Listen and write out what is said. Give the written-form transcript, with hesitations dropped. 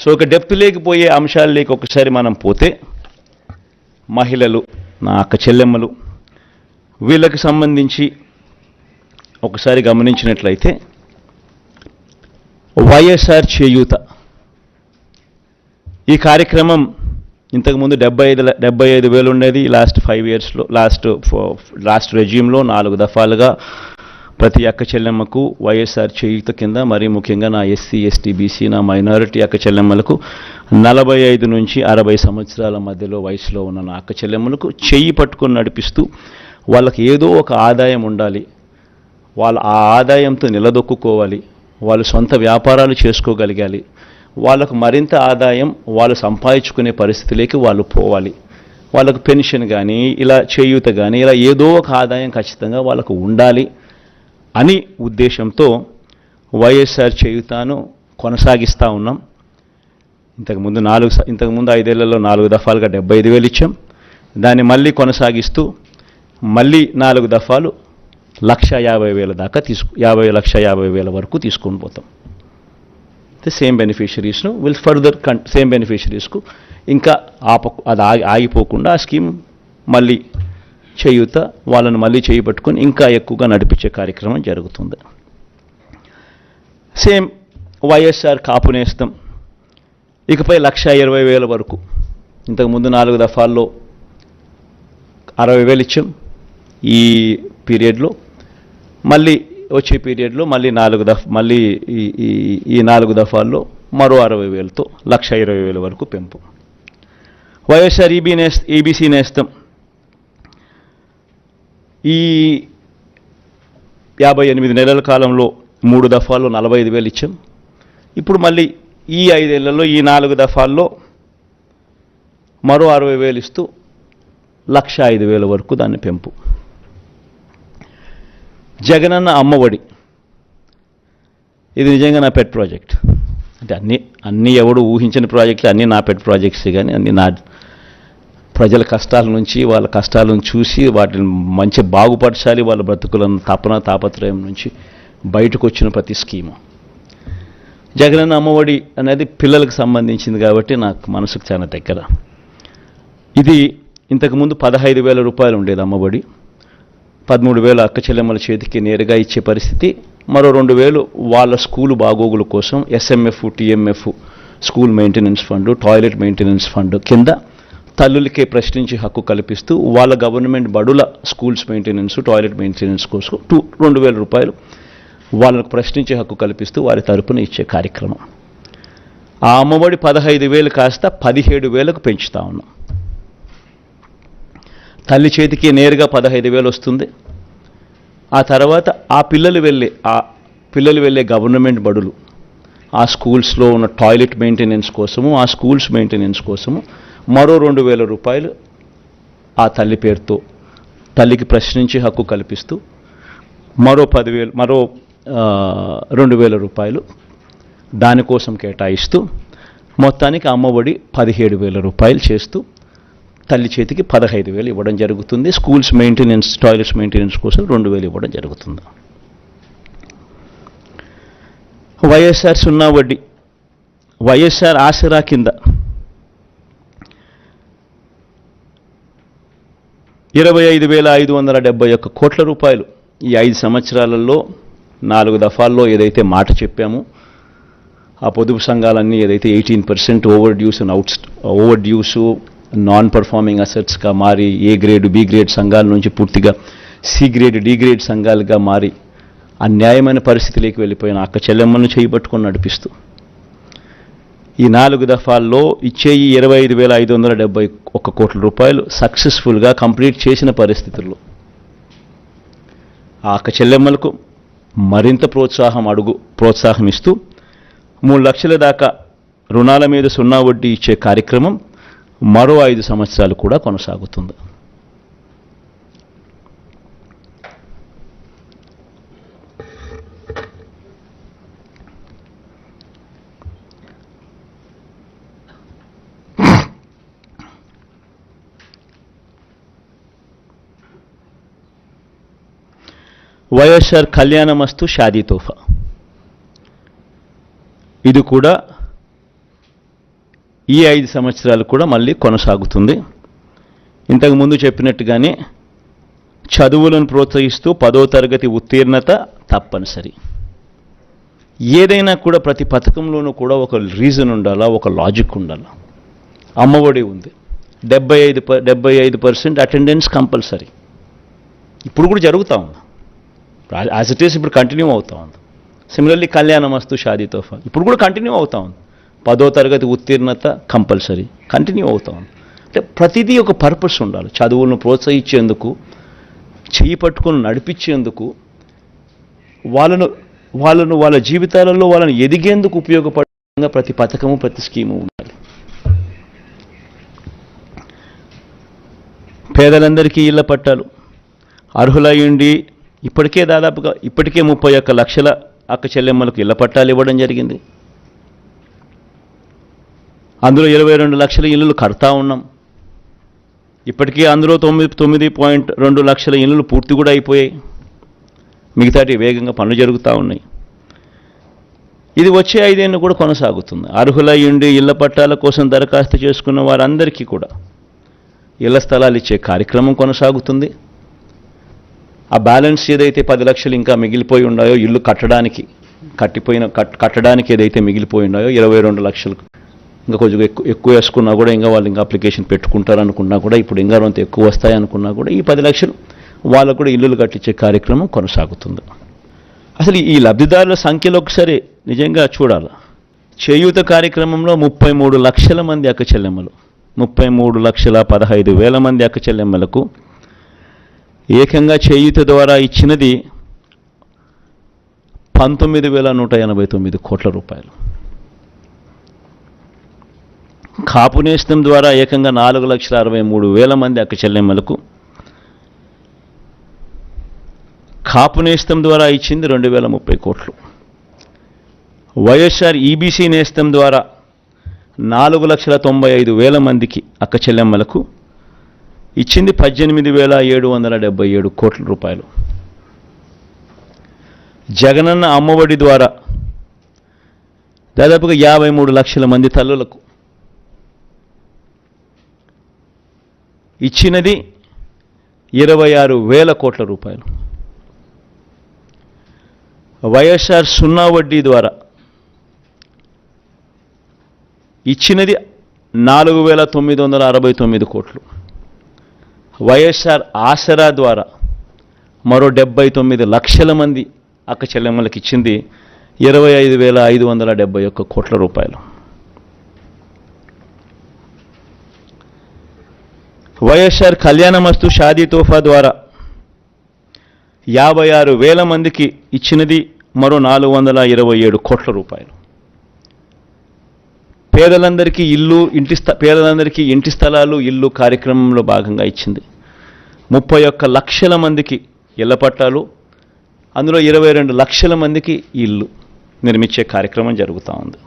So ఒక depth లేకపోయే అంశాలలోకి ఒకసారి మనం పోతే, మహిళలు, నా అక్క చెల్లెమ్మలు, వీళ్ళకి సంబంధించి ఒకసారి గమనించినట్లయితే వైఎస్ఆర్ చేయూత ఈ కార్యక్రమం ఇంతకుముందు 75,000 ఉండేది. లాస్ట్ 5 ఇయర్స్లో లాస్ట్ రెజ్యూమ్లో 4 దఫాలుగా ప్రతి అక్క చెల్లెమ్మకు వైఎస్ఆర్ చేయూత కింద, మరీ ముఖ్యంగా నా ఎస్సీ, ఎస్టీ, బీసీ, నా మైనారిటీ అక్క చెల్లెమ్మలకు 45 నుంచి 60 సంవత్సరాల మధ్యలో వయసులో ఉన్న నా అక్క చెల్లెమ్మలకు చెయ్యి పట్టుకొని నడిపిస్తూ వాళ్ళకి ఏదో ఒక ఆదాయం ఉండాలి, వాళ్ళ ఆ ఆదాయంతో నిలదొక్కుకోవాలి, వాళ్ళు సొంత వ్యాపారాలు చేసుకోగలగాలి, వాళ్ళకు మరింత ఆదాయం వాళ్ళు సంపాదించుకునే పరిస్థితిలోకి వాళ్ళు పోవాలి, వాళ్ళకు పెన్షన్ కానీ ఇలా చేయూత కానీ ఇలా ఏదో ఒక ఆదాయం ఖచ్చితంగా వాళ్ళకు ఉండాలి అని ఉద్దేశంతో వైఎస్ఆర్ చేయూతను కొనసాగిస్తూ ఉన్నాం. ఇంతకుముందు 5 ఏళ్లలో 4 దఫాలుగా 75,000 ఇచ్చాం. దాన్ని మళ్ళీ కొనసాగిస్తూ మళ్ళీ 4 దఫాలు 1,50,000 దాకా 50,50,000 వరకు తీసుకొని పోతాం. సేమ్ బెనిఫిషరీస్ను విల్ ఫర్దర్ సేమ్ బెనిఫిషరీస్కు ఇంకా అది ఆగిపోకుండా ఆ స్కీమ్ మళ్ళీ చేయూత వాళ్ళని మళ్ళీ చేయబట్టుకొని ఇంకా ఎక్కువగా నడిపించే కార్యక్రమం జరుగుతుంది. సేమ్ వైఎస్ఆర్ కాపు నేస్తం ఇకపై 1,20,000 వరకు. ఇంతకుముందు 4 దఫాల్లో 60,000 ఇచ్చాం. ఈ పీరియడ్లో మళ్ళీ వచ్చే పీరియడ్లో మళ్ళీ ఈ 4 దఫాల్లో మరో 60,000తో 1,20,000 వరకు పెంపు. వైఎస్ఆర్ ఈబీసీ నేస్తం ఈ 58 నెలల కాలంలో 3 దఫాల్లో 45,000 ఇచ్చాం. ఇప్పుడు మళ్ళీ ఈ 5 ఏళ్లలో ఈ 4 దఫాల్లో మరో 60,000 ఇస్తూ 1,05,000 వరకు దాన్ని పెంపు. జగనన్న అమ్మఒడి ఇది నిజంగా నా పెట్ ప్రాజెక్ట్. అంటే అన్నీ ఎవడు ఊహించిన ప్రాజెక్టులు, అన్నీ నా పెట్ ప్రాజెక్ట్స్, కానీ అన్నీ నా ప్రజల కష్టాల నుంచి, వాళ్ళ కష్టాలను చూసి వాటిని మంచి బాగుపరచాలి, వాళ్ళ బ్రతుకులను తాపత్రయం నుంచి బయటకు వచ్చిన ప్రతి స్కీము. జగనన్న అమ్మఒడి అనేది పిల్లలకు సంబంధించింది కాబట్టి నాకు మనసుకు చాలా దగ్గర. ఇది ఇంతకుముందు 15,000 రూపాయలు ఉండేది అమ్మఒడి. 13,000 అక్క చెల్లెమ్మల చేతికి నేరుగా ఇచ్చే పరిస్థితి. మరో 2,000 వాళ్ళ స్కూలు బాగోగుల కోసం SMF, TMF, school maintenance fund, toilet maintenance fund కింద తల్లులకే ప్రశ్నించే హక్కు కల్పిస్తూ వాళ్ళ గవర్నమెంట్ బడుల స్కూల్స్ మెయింటెనెన్స్, టాయిలెట్ మెయింటెనెన్స్ కోసం 2,000 రూపాయలు వాళ్ళకు ప్రశ్నించే హక్కు కల్పిస్తూ వారి తరపున ఇచ్చే కార్యక్రమం. ఆ అమ్మఒడి 15,000 కాస్త 17,000కు పెంచుతా ఉన్నాం. తల్లి చేతికి నేరుగా 15,000 వస్తుంది. ఆ తర్వాత ఆ పిల్లలు వెళ్ళే గవర్నమెంట్ బడులు, ఆ స్కూల్స్లో ఉన్న టాయిలెట్ మెయింటెనెన్స్ కోసము, ఆ స్కూల్స్ మెయింటెనెన్స్ కోసము మరో 2,000 రూపాయలు ఆ తల్లి పేరుతో తల్లికి ప్రశ్నించే హక్కు కల్పిస్తూ మరో 2,000 రూపాయలు దానికోసం కేటాయిస్తూ మొత్తానికి అమ్మఒడి 17,000 రూపాయలు చేస్తూ తల్లి చేతికి 15,000 ఇవ్వడం జరుగుతుంది. స్కూల్స్ మెయింటెనెన్స్, టాయిలెట్స్ మెయింటెనెన్స్ కోసం 2,000 ఇవ్వడం జరుగుతుంది. వైఎస్ఆర్ సున్నా వడ్డీ, వైఎస్ఆర్ ఆసరా కింద 25,571 కోట్ల రూపాయలు ఈ 5 సంవత్సరాలలో 4 దఫాల్లో ఏదైతే మాట చెప్పామో, ఆ పొదుపు సంఘాలన్నీ ఏదైతే 18% ఓవర్ డ్యూసు నాన్ పర్ఫార్మింగ్ అసెట్స్గా మారి ఏ గ్రేడ్, బి గ్రేడ్ సంఘాల నుంచి పూర్తిగా సి గ్రేడ్, డి గ్రేడ్ సంఘాలుగా మారి అన్యాయమైన పరిస్థితిలోకి వెళ్ళిపోయిన అక్క చెల్లెమ్మలను చేయబట్టుకొని నడిపిస్తూ ఈ 4 దఫాల్లో ఇచ్చే ఈ 25,571 కోట్ల రూపాయలు సక్సెస్ఫుల్గా కంప్లీట్ చేసిన పరిస్థితుల్లో ఆ అక్క చెల్లెమ్మలకు మరింత ప్రోత్సాహం ఇస్తూ 3 లక్షల దాకా రుణాల మీద సున్నా వడ్డీ ఇచ్చే కార్యక్రమం మరో 5 సంవత్సరాలు కూడా కొనసాగుతుంది. వైఎస్ఆర్ కళ్యాణమస్తు షాదీ తోఫా, ఇది కూడా ఈ 5 సంవత్సరాలు కూడా మళ్ళీ కొనసాగుతుంది. ఇంతకుముందు చెప్పినట్టుగానే చదువులను ప్రోత్సహిస్తూ 10వ తరగతి ఉత్తీర్ణత తప్పనిసరి. ఏదైనా కూడా ప్రతి పథకంలోనూ కూడా ఒక రీజన్ ఉండాలా, ఒక లాజిక్ ఉండాలా. అమ్మఒడి ఉంది, 75% అటెండెన్స్ కంపల్సరీ. ఇప్పుడు కూడా జరుగుతూ ఉంది, యాజ్ ఇట్ ఈస్ ఇప్పుడు కంటిన్యూ అవుతూ ఉంది. సిమిలర్లీ కళ్యాణమస్తు షాదీ తోఫా ఇప్పుడు కూడా కంటిన్యూ అవుతూ ఉంది. 10వ తరగతి ఉత్తీర్ణత కంపల్సరీ కంటిన్యూ అవుతూ ఉంది. అంటే ప్రతిదీ ఒక పర్పస్ ఉండాలి. చదువులను ప్రోత్సహించేందుకు, చేయి పట్టుకొని నడిపించేందుకు, వాళ్ళ జీవితాలలో వాళ్ళని ఎదిగేందుకు ఉపయోగపడే ప్రతి పథకము, ప్రతి స్కీము ఉండాలి. పేదలందరికీ ఇళ్ల పట్టాలు అర్హులయ్యుండి ఇప్పటికే 31 లక్షల అక్క చెల్లెమ్మలకు ఇళ్ల పట్టాలు ఇవ్వడం జరిగింది. అందులో 22 లక్షల ఇళ్ళు కడతా ఉన్నాం. ఇప్పటికీ అందులో 9.2 లక్షల ఇళ్ళు పూర్తి కూడా అయిపోయాయి. మిగతాటి వేగంగా పనులు జరుగుతూ ఉన్నాయి. ఇది వచ్చే 5 ఏళ్ళు కూడా కొనసాగుతుంది. అర్హులయ్యుండి ఇళ్ల పట్టాల కోసం దరఖాస్తు చేసుకున్న వారందరికీ కూడా ఇళ్ల స్థలాలు ఇచ్చే కార్యక్రమం కొనసాగుతుంది. ఆ బ్యాలెన్స్ ఏదైతే 10 లక్షలు ఇంకా మిగిలిపోయి ఉన్నాయో ఇల్లు కట్టడానికి ఏదైతే మిగిలిపోయి ఉన్నాయో 22 లక్షలు ఇంకా కొంచెం ఎక్కువ వేసుకున్నా కూడా ఇంకా వాళ్ళు ఇంకా అప్లికేషన్ పెట్టుకుంటారనుకున్నా కూడా ఇప్పుడు ఇంకా కొంత ఎక్కువ వస్తాయనుకున్నా కూడా ఈ 10 లక్షలు వాళ్ళకు కూడా ఇల్లులు కట్టించే కార్యక్రమం కొనసాగుతుంది. అసలు ఈ లబ్ధిదారుల సంఖ్యలో ఒకసారి నిజంగా చూడాలి. చేయూత కార్యక్రమంలో 33 లక్షల మంది అక్క చెల్లెమ్మలు, 33,15,000 మంది అక్క చెల్లెమ్మలకు ఏకంగా చేయూత ద్వారా ఇచ్చినది 19,189 కోట్ల రూపాయలు. కాపు నేస్తం ద్వారా ఏకంగా 4,63,000 మంది అక్క చెల్లెమ్మలకు కాపు నేస్తం ద్వారా ఇచ్చింది 2,030 కోట్లు. వైఎస్ఆర్ ఈబీసీ నేస్తం ద్వారా 4,95,000 మందికి అక్క చెల్లెమ్మలకు ఇచ్చింది 18,777 కోట్ల రూపాయలు. జగనన్న అమ్మఒడి ద్వారా దాదాపుగా 53 లక్షల మంది తల్లులకు ఇచ్చినది 26,000 కోట్ల రూపాయలు. వైఎస్ఆర్ సున్నా వడ్డీ ద్వారా ఇచ్చినది 4,969 కోట్లు. వైఎస్ఆర్ ఆసరా ద్వారా మరో 79 లక్షల మంది అక్క చెల్లెమ్మలకు ఇచ్చింది 25,571 కోట్ల రూపాయలు. వైఎస్ఆర్ కళ్యాణమస్తు షాదీ తోఫా ద్వారా 56,000 మందికి ఇచ్చినది మరో 427 కోట్ల రూపాయలు. పేదలందరికీ ఇంటి స్థలాలు ఇల్లు కార్యక్రమంలో భాగంగా ఇచ్చింది 31 లక్షల మందికి ఇళ్ల పట్టాలు, అందులో 22 లక్షల మందికి ఇల్లు నిర్మించే కార్యక్రమం జరుగుతూ ఉంది.